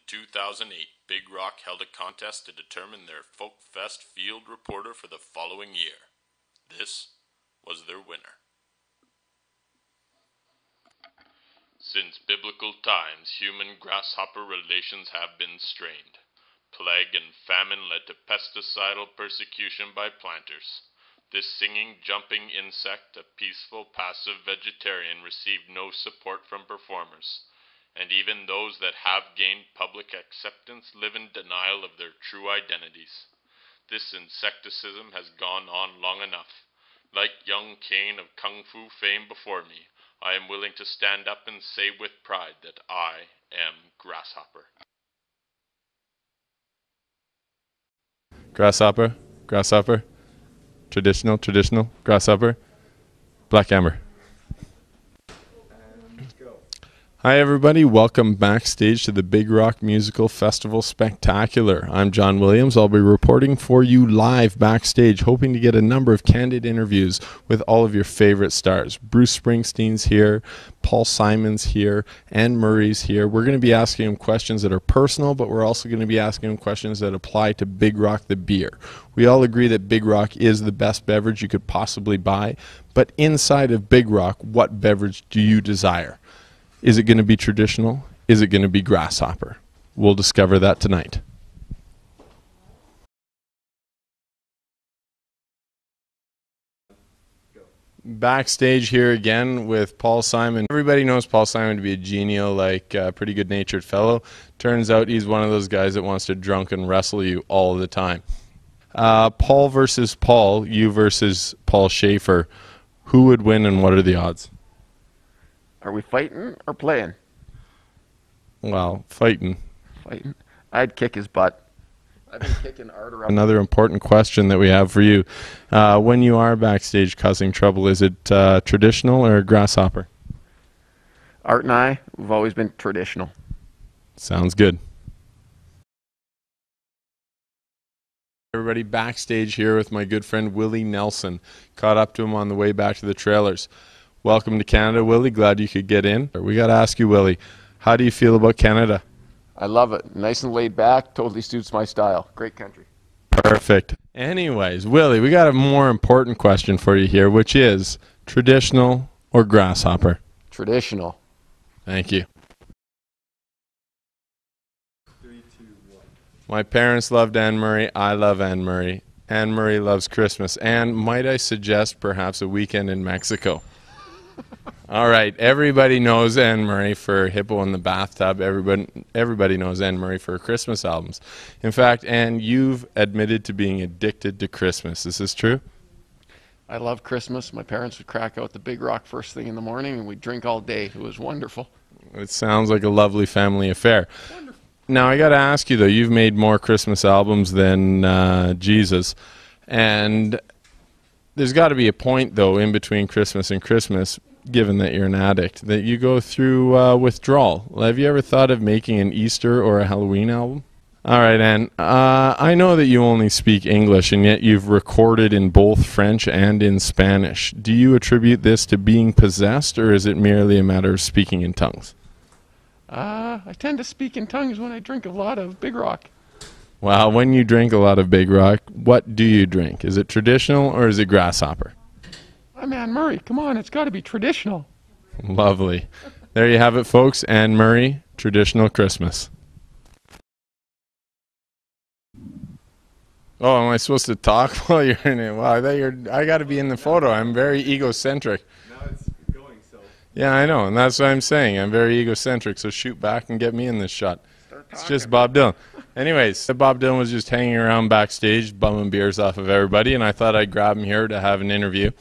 2008, Big Rock held a contest to determine their Folk Fest field reporter for the following year. This was their winner. Since biblical times, human-grasshopper relations have been strained. Plague and famine led to pesticidal persecution by planters. This singing, jumping insect, a peaceful, passive vegetarian, received no support from performers. And even those that have gained public acceptance live in denial of their true identities. This insecticism has gone on long enough. Like young Cain of Kung Fu fame before me, I am willing to stand up and say with pride that I am Grasshopper. Grasshopper, grasshopper, traditional, grasshopper, black amber. Hi everybody, welcome backstage to the Big Rock Musical Festival Spectacular. I'm John Williams. I'll be reporting for you live backstage, hoping to get a number of candid interviews with all of your favorite stars. Bruce Springsteen's here, Paul Simon's here, Anne Murray's here. We're going to be asking them questions that are personal, but we're also going to be asking them questions that apply to Big Rock the beer. We all agree that Big Rock is the best beverage you could possibly buy, but inside of Big Rock, what beverage do you desire? Is it going to be traditional? Is it going to be grasshopper? We'll discover that tonight. Backstage here again with Paul Simon. Everybody knows Paul Simon to be a genial, pretty good-natured fellow. Turns out he's one of those guys that wants to drunken wrestle you all the time. Paul versus Paul, you versus Paul Schaefer. Who would win and what are the odds? Are we fighting or playing? Well, fighting. Fighting. I'd kick his butt. I've been kicking Art around. Another important question that we have for you. When you are backstage causing trouble, is it traditional or grasshopper? Art and I, we've always been traditional. Sounds good. Everybody backstage here with my good friend Willie Nelson. Caught up to him on the way back to the trailers. Welcome to Canada, Willie. Glad you could get in. We got to ask you, Willie, how do you feel about Canada? I love it. Nice and laid back. Totally suits my style. Great country. Perfect. Anyways, Willie, we got a more important question for you here, which is traditional or grasshopper? Traditional. Thank you. 3, 2, 1. My parents loved Anne Murray. I love Anne Murray. Anne Murray loves Christmas. And might I suggest perhaps a weekend in Mexico? All right, everybody knows Anne Murray for Hippo in the Bathtub. Everybody knows Anne Murray for her Christmas albums. In fact, Anne, you've admitted to being addicted to Christmas. Is this true? I love Christmas. My parents would crack out the Big Rock first thing in the morning, and we'd drink all day. It was wonderful. It sounds like a lovely family affair. Wonderful. Now, I got to ask you, though, you've made more Christmas albums than Jesus. And there's got to be a point, though, in between Christmas and Christmas, given that you're an addict, that you go through withdrawal. Have you ever thought of making an Easter or a Halloween album? All right, Anne. I know that you only speak English, and yet you've recorded in both French and in Spanish. Do you attribute this to being possessed, or is it merely a matter of speaking in tongues? I tend to speak in tongues when I drink a lot of Big Rock. Well, when you drink a lot of Big Rock, what do you drink? Is it traditional or is it grasshopper? I'm Anne Murray. Come on, it's got to be traditional. Lovely. There you have it, folks. Anne Murray, traditional Christmas. Oh, am I supposed to talk while you're in it? Wow, I got to be in the photo. I'm very egocentric. Now it's going, so. Yeah, I know, and that's what I'm saying. I'm very egocentric, so shoot back and get me in this shot. It's just Bob Dylan. Anyways, Bob Dylan was just hanging around backstage, bumming beers off of everybody, and I thought I'd grab him here to have an interview.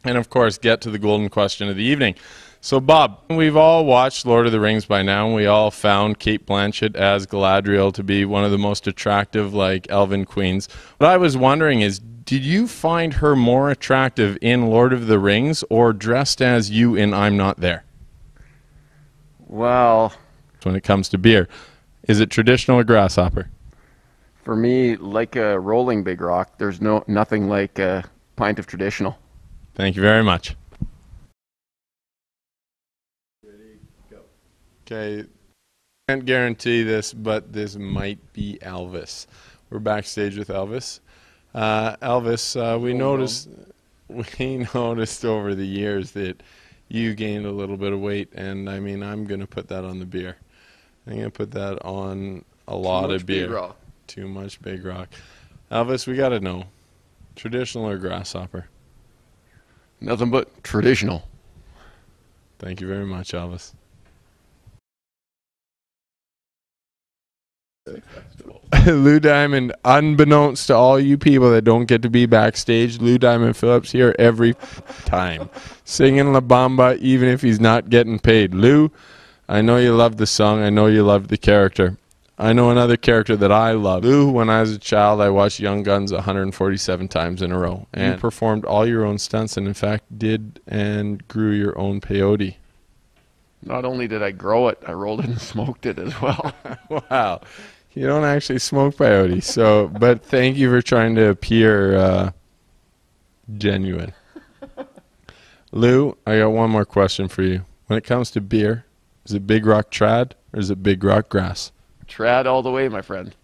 And, of course, get to the golden question of the evening. So, Bob, we've all watched Lord of the Rings by now, and we all found Cate Blanchett as Galadriel to be one of the most attractive, elven queens. What I was wondering is, did you find her more attractive in Lord of the Rings or dressed as you in I'm Not There? Well, when it comes to beer, is it traditional or grasshopper? For me, like a rolling Big Rock, there's nothing like a pint of traditional. Thank you very much. Ready, go. Okay. Can't guarantee this, but this might be Elvis. We're backstage with Elvis. Elvis, we noticed over the years that you gained a little bit of weight, and I mean, I'm gonna put that on the beer. I'm gonna put that on a lot of beer. Big Rock. Too much Big Rock. Elvis, we gotta know, traditional or Grasshopper? Nothing but traditional. Thank you very much, Elvis. Lou Diamond, unbeknownst to all you people that don't get to be backstage, Lou Diamond Phillips here every time, singing La Bamba even if he's not getting paid. Lou, I know you love the song. I know you love the character. I know another character that I love. Lou, when I was a child, I watched Young Guns 147 times in a row. And you performed all your own stunts and, in fact, did and grew your own peyote. Not only did I grow it, I rolled it and smoked it as well. Wow. You don't actually smoke peyote, so, but thank you for trying to appear genuine. Lou, I got one more question for you. When it comes to beer, is it Big Rock Trad or is it Big Rock Grass? Trad all the way, my friend.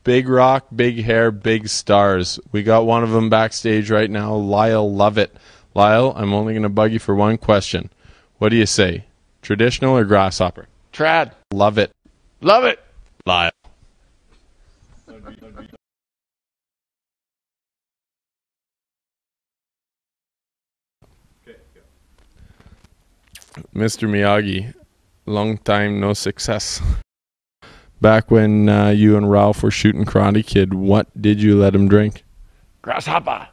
Big Rock, big hair, big stars. We got one of them backstage right now, Lyle Lovett. Lyle, I'm only going to bug you for one question. What do you say? Traditional or Grasshopper? Trad. Love it. Love it. Lyle. Mr. Miyagi, long time no success. Back when you and Ralph were shooting Karate Kid, what did you let him drink? Grasshopper.